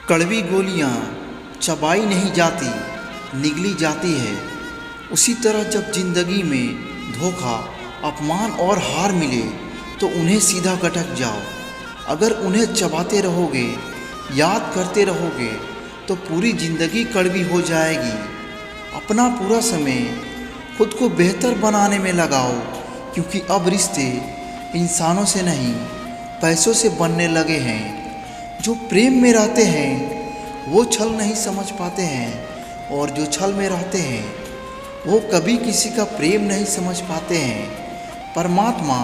कड़वी गोलियां चबाई नहीं जाती, निगली जाती है। उसी तरह जब जिंदगी में धोखा, अपमान और हार मिले तो उन्हें सीधा गटक जाओ। अगर उन्हें चबाते रहोगे, याद करते रहोगे तो पूरी ज़िंदगी कड़वी हो जाएगी। अपना पूरा समय खुद को बेहतर बनाने में लगाओ, क्योंकि अब रिश्ते इंसानों से नहीं, पैसों से बनने लगे हैं। जो प्रेम में रहते हैं वो छल नहीं समझ पाते हैं, और जो छल में रहते हैं वो कभी किसी का प्रेम नहीं समझ पाते हैं। परमात्मा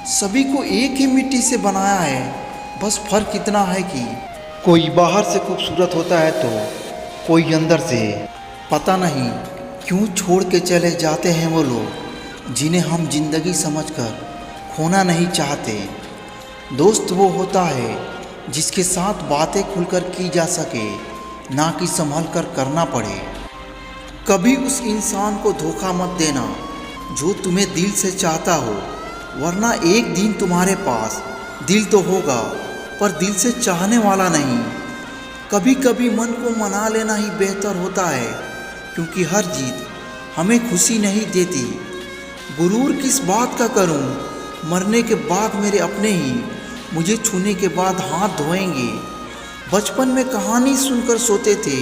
सभी को एक ही मिट्टी से बनाया है, बस फर्क इतना है कि कोई बाहर से खूबसूरत होता है तो कोई अंदर से। पता नहीं क्यों छोड़ के चले जाते हैं वो लोग जिन्हें हम जिंदगी समझकर खोना नहीं चाहते। दोस्त वो होता है जिसके साथ बातें खुलकर की जा सके, ना कि संभल कर करना पड़े। कभी उस इंसान को धोखा मत देना जो तुम्हें दिल से चाहता हो, वरना एक दिन तुम्हारे पास दिल तो होगा पर दिल से चाहने वाला नहीं। कभी कभी मन को मना लेना ही बेहतर होता है, क्योंकि हर जीत हमें खुशी नहीं देती। गुरूर किस बात का करूं, मरने के बाद मेरे अपने ही मुझे छूने के बाद हाथ धोएंगे। बचपन में कहानी सुनकर सोते थे,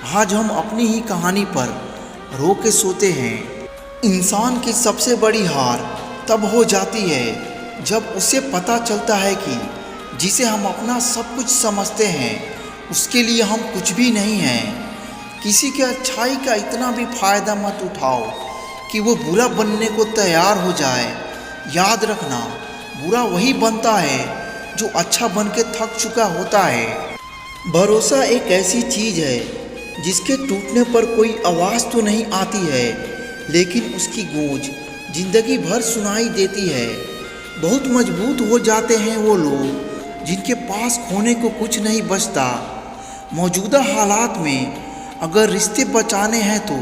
आज हम अपनी ही कहानी पर रो के सोते हैं। इंसान की सबसे बड़ी हार तब हो जाती है जब उसे पता चलता है कि जिसे हम अपना सब कुछ समझते हैं उसके लिए हम कुछ भी नहीं हैं। किसी के अच्छाई का इतना भी फायदा मत उठाओ कि वो बुरा बनने को तैयार हो जाए। याद रखना, बुरा वही बनता है जो अच्छा बन के थक चुका होता है। भरोसा एक ऐसी चीज़ है जिसके टूटने पर कोई आवाज़ तो नहीं आती है, लेकिन उसकी गूंज जिंदगी भर सुनाई देती है। बहुत मजबूत हो जाते हैं वो लोग जिनके पास खोने को कुछ नहीं बचता। मौजूदा हालात में अगर रिश्ते बचाने हैं तो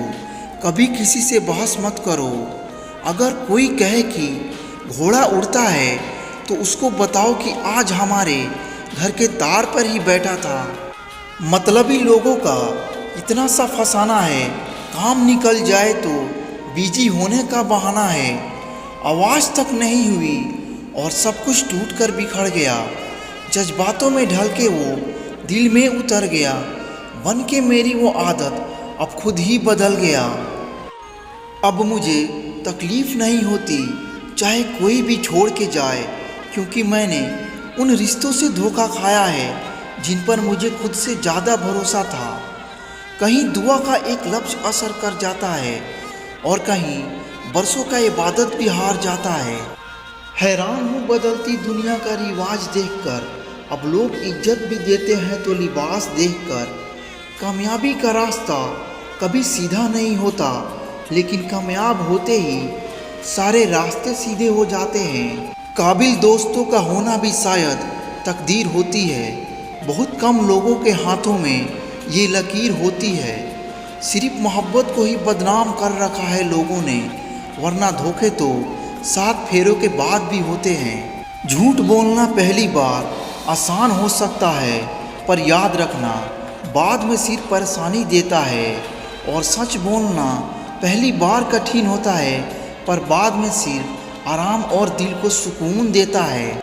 कभी किसी से बहस मत करो। अगर कोई कहे कि घोड़ा उड़ता है तो उसको बताओ कि आज हमारे घर के द्वार पर ही बैठा था। मतलबी लोगों का इतना सा फसाना है, काम निकल जाए तो बिजी होने का बहाना है। आवाज़ तक नहीं हुई और सब कुछ टूट कर बिखर गया। जज्बातों में ढल के वो दिल में उतर गया। बन के मेरी वो आदत अब खुद ही बदल गया। अब मुझे तकलीफ़ नहीं होती चाहे कोई भी छोड़ के जाए, क्योंकि मैंने उन रिश्तों से धोखा खाया है जिन पर मुझे खुद से ज़्यादा भरोसा था। कहीं दुआ का एक लफ्ज़ असर कर जाता है और कहीं बरसों का इबादत भी हार जाता है। हैरान हूँ बदलती दुनिया का रिवाज देखकर। अब लोग इज्जत भी देते हैं तो लिबास देखकर। कामयाबी का रास्ता कभी सीधा नहीं होता, लेकिन कामयाब होते ही सारे रास्ते सीधे हो जाते हैं। काबिल दोस्तों का होना भी शायद तकदीर होती है। बहुत कम लोगों के हाथों में ये लकीर होती है। सिर्फ मोहब्बत को ही बदनाम कर रखा है लोगों ने, वरना धोखे तो 7 फेरों के बाद भी होते हैं। झूठ बोलना पहली बार आसान हो सकता है, पर याद रखना बाद में सिर परेशानी देता है। और सच बोलना पहली बार कठिन होता है, पर बाद में सिर आराम और दिल को सुकून देता है।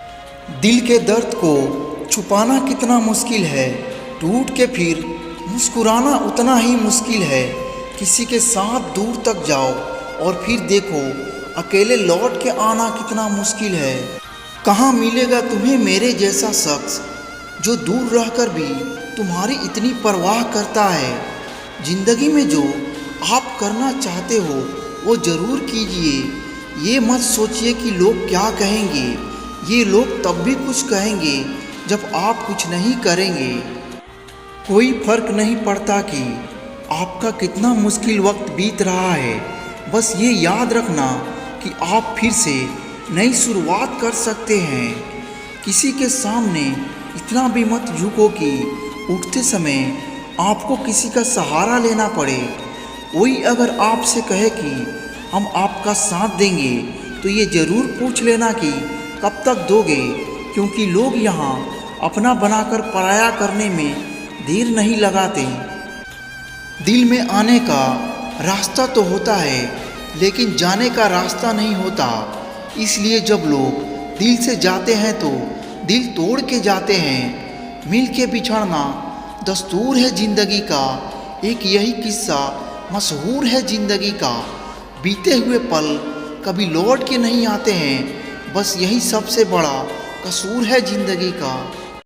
दिल के दर्द को छुपाना कितना मुश्किल है, टूट के फिर मुस्कुराना उतना ही मुश्किल है। किसी के साथ दूर तक जाओ और फिर देखो अकेले लौट के आना कितना मुश्किल है। कहाँ मिलेगा तुम्हें मेरे जैसा शख्स जो दूर रहकर भी तुम्हारी इतनी परवाह करता है। ज़िंदगी में जो आप करना चाहते हो वो ज़रूर कीजिए। ये मत सोचिए कि लोग क्या कहेंगे। ये लोग तब भी कुछ कहेंगे जब आप कुछ नहीं करेंगे। कोई फ़र्क नहीं पड़ता कि आपका कितना मुश्किल वक्त बीत रहा है। बस ये याद रखना कि आप फिर से नई शुरुआत कर सकते हैं। किसी के सामने इतना भी मत झुको कि उठते समय आपको किसी का सहारा लेना पड़े। कोई अगर आपसे कहे कि हम आपका साथ देंगे तो ये ज़रूर पूछ लेना कि कब तक दोगे, क्योंकि लोग यहाँ अपना बनाकर पराया करने में देर नहीं लगाते। दिल में आने का रास्ता तो होता है, लेकिन जाने का रास्ता नहीं होता। इसलिए जब लोग दिल से जाते हैं तो दिल तोड़ के जाते हैं। मिल के बिछड़ना दस्तूर है ज़िंदगी का, एक यही किस्सा मशहूर है ज़िंदगी का। बीते हुए पल कभी लौट के नहीं आते हैं, बस यही सबसे बड़ा कसूर है ज़िंदगी का।